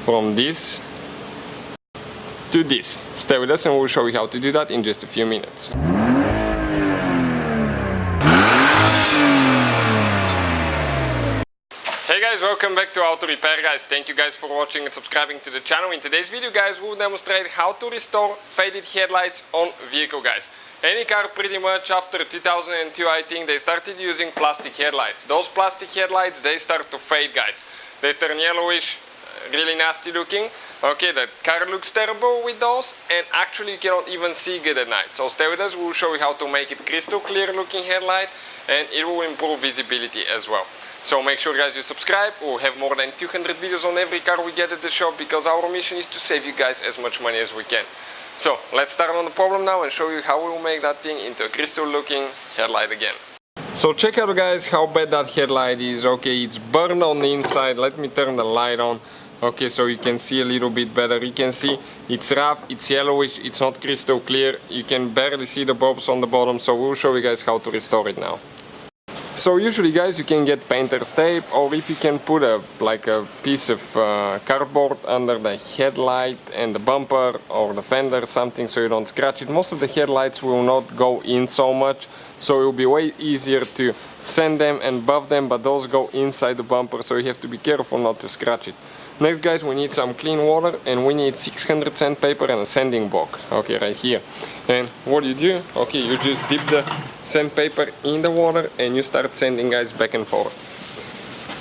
from this to this. Stay with us and we'll show you how to do that in just a few minutes. Hey guys, welcome back to Auto Repair guys. Thank you guys for watching and subscribing to the channel. In today's video guys, we'll demonstrate how to restore faded headlights on vehicle guys. Any car pretty much after 2002 I think they started using plastic headlights. Those plastic headlights, they start to fade guys. They turn yellowish, really nasty looking. Okay, the car looks terrible with those and actually you cannot even see good at night. So stay with us, we'll show you how to make it crystal clear looking headlight and it will improve visibility as well. So make sure guys you subscribe. We'll have more than 200 videos on every car we get at the shop because our mission is to save you guys as much money as we can. So let's start on the problem now and show you how we will make that thing into a crystal looking headlight again. So check out guys how bad that headlight is. Okay, it's burned on the inside. Let me turn the light on. Okay, so you can see a little bit better. You can see it's rough, it's yellowish, it's not crystal clear. You can barely see the bulbs on the bottom, so we'll show you guys how to restore it now. So usually guys you can get painter's tape, or if you can put a piece of cardboard under the headlight and the bumper or the fender, something so you don't scratch it. Most of the headlights will not go in so much, so it will be way easier to sand them and buff them, but those go inside the bumper, so you have to be careful not to scratch it. Next guys, we need some clean water and we need 600 sandpaper and a sanding block. Okay, right here. And what you do, okay, you just dip the sandpaper in the water and you start sanding guys back and forth.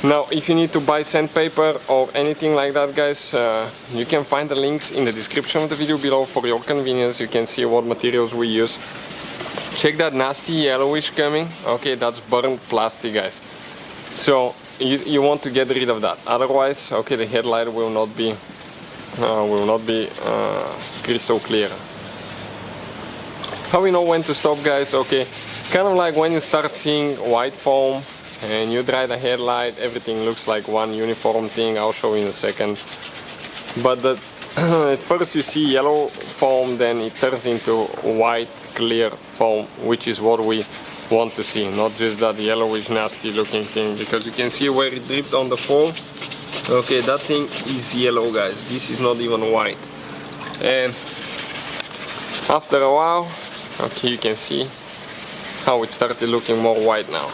Now if you need to buy sandpaper or anything like that guys, you can find the links in the description of the video below for your convenience. You can see what materials we use. Check that nasty yellowish coming. Okay, that's burnt plastic guys. So you want to get rid of that, otherwise okay the headlight will not be crystal clear. How we know when to stop guys? Okay, kind of like when you start seeing white foam and you dry the headlight, everything looks like one uniform thing. I'll show you in a second. But at first you see yellow foam, then it turns into white clear foam, which is what we want to see, not just that yellowish nasty looking thing, because you can see where it dripped on the foam. Okay, that thing is yellow guys, this is not even white. And after a while, okay, you can see how it started looking more white now.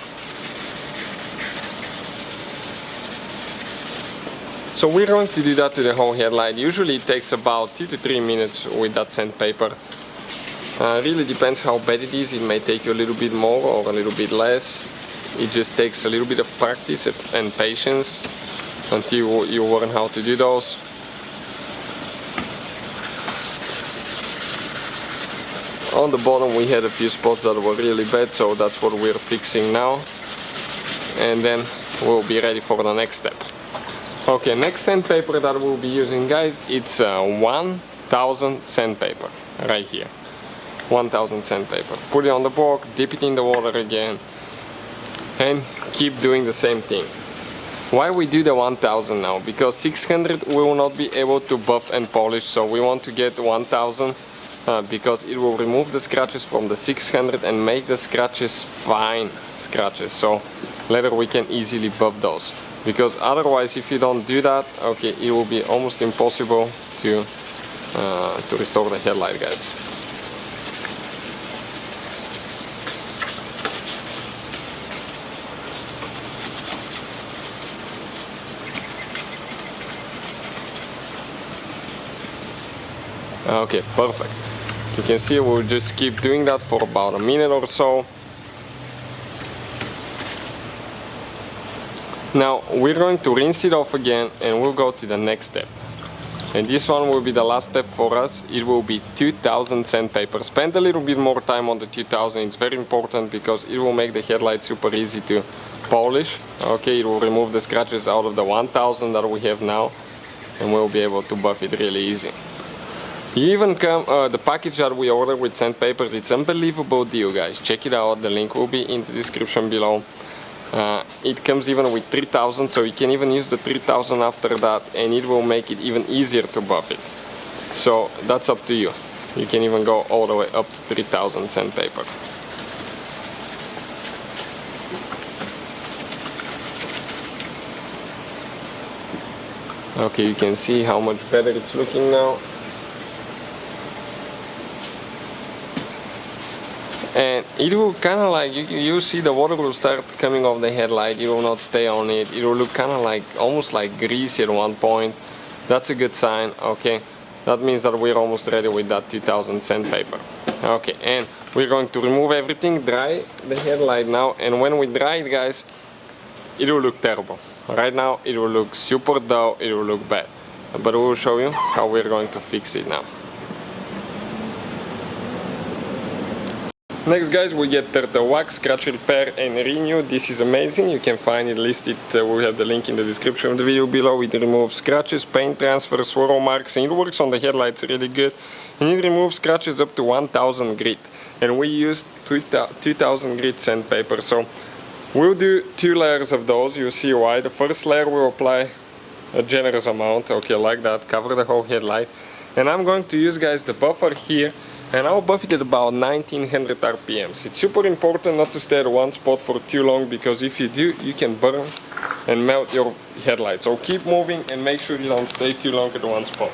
So we're going to do that to the whole headlight. Usually it takes about 2 to 3 minutes with that sandpaper. Really depends how bad it is. It may take you a little bit more or a little bit less. It just takes a little bit of practice and patience until you learn how to do those. On the bottom we had a few spots that were really bad, so that's what we're fixing now. And then we'll be ready for the next step. Okay, next sandpaper that we'll be using guys, it's 1000 sandpaper right here. 1000 sandpaper. Put it on the block, dip it in the water again and keep doing the same thing. Why we do the 1000 now? Because 600 we will not be able to buff and polish, so we want to get 1000 because it will remove the scratches from the 600 and make the scratches fine scratches, so later we can easily buff those. Because otherwise if you don't do that, okay, it will be almost impossible to restore the headlight guys. Okay, perfect. You can see we'll just keep doing that for about a minute or so. Now we're going to rinse it off again and we'll go to the next step. And this one will be the last step for us. It will be 2000 sandpaper. Spend a little bit more time on the 2000. It's very important because it will make the headlight super easy to polish. Okay, it will remove the scratches out of the 1000 that we have now and we'll be able to buff it really easy. Even the package that we ordered with sandpapers, it's unbelievable deal guys. Check it out, the link will be in the description below. It comes even with 3000, so you can even use the 3000 after that and it will make it even easier to buff it. So that's up to you. You can even go all the way up to 3000 sandpaper. Okay, you can see how much better it's looking now. And it will kind of like, you see the water will start coming off the headlight. It will not stay on it. It will look kind of like, almost like greasy at one point. That's a good sign. Okay, that means that we're almost ready with that 2000 sandpaper. Okay, and we're going to remove everything, dry the headlight now, and when we dry it, guys, it will look terrible. Right now it will look super dull, it will look bad, but we will show you how we're going to fix it now. Next, guys, we get the wax, scratch, repair and renew. This is amazing. You can find it listed, we have the link in the description of the video below. It removes scratches, paint transfer, swirl marks, and it works on the headlights really good. And it removes scratches up to 1000 grit. And we used 2000 grit sandpaper, so we'll do 2 layers of those. You'll see why. The first layer we'll apply a generous amount, okay, like that, cover the whole headlight. And I'm going to use, guys, the buffer here, and I'll buff it at about 1900 RPMs. It's super important not to stay at one spot for too long, because if you do, you can burn and melt your headlight. So keep moving and make sure you don't stay too long at one spot.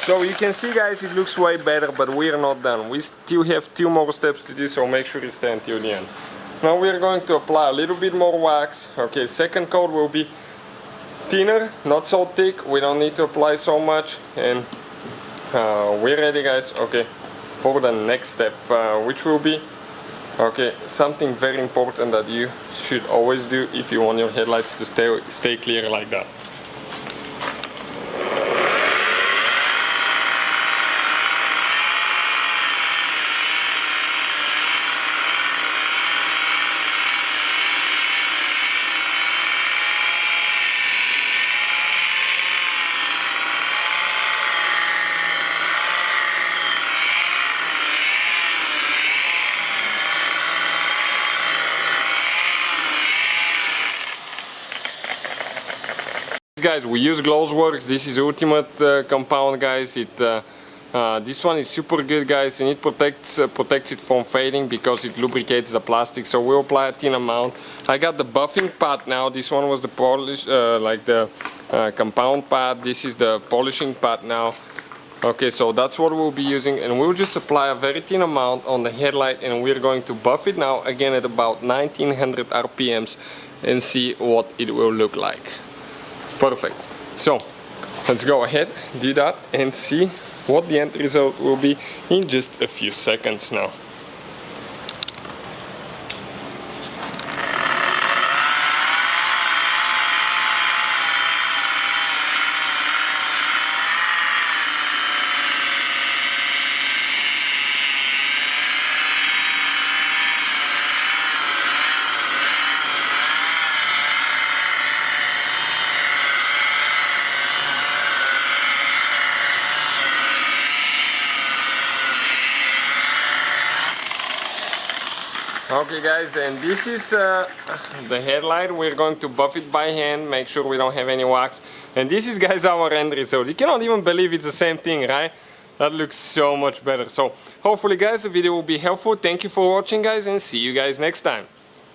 So you can see, guys, it looks way better, but we're not done. We still have 2 more steps to do, so make sure you stay until the end. Now we're going to apply a little bit more wax. Okay, second coat will be thinner, not so thick. We don't need to apply so much, and we're ready, guys, okay, for the next step, which will be, okay, something very important that you should always do if you want your headlights to stay clear like that. Guys, we use Glowworks. This is ultimate compound, guys. This one is super good, guys, and it protects it from fading because it lubricates the plastic. So we'll apply a thin amount. I got the buffing pad now. This one was the polish, like the compound pad. This is the polishing pad now. Okay, so that's what we'll be using, and we'll just apply a very thin amount on the headlight, and we're going to buff it now again at about 1900 RPMs and see what it will look like. Perfect. So let's go ahead, do that, and see what the end result will be in just a few seconds now. Okay, guys, and this is the headlight. We're going to buff it by hand, make sure we don't have any wax. And this is, guys, our end result. You cannot even believe it's the same thing, right? That looks so much better. So hopefully, guys, the video will be helpful. Thank you for watching, guys, and see you guys next time.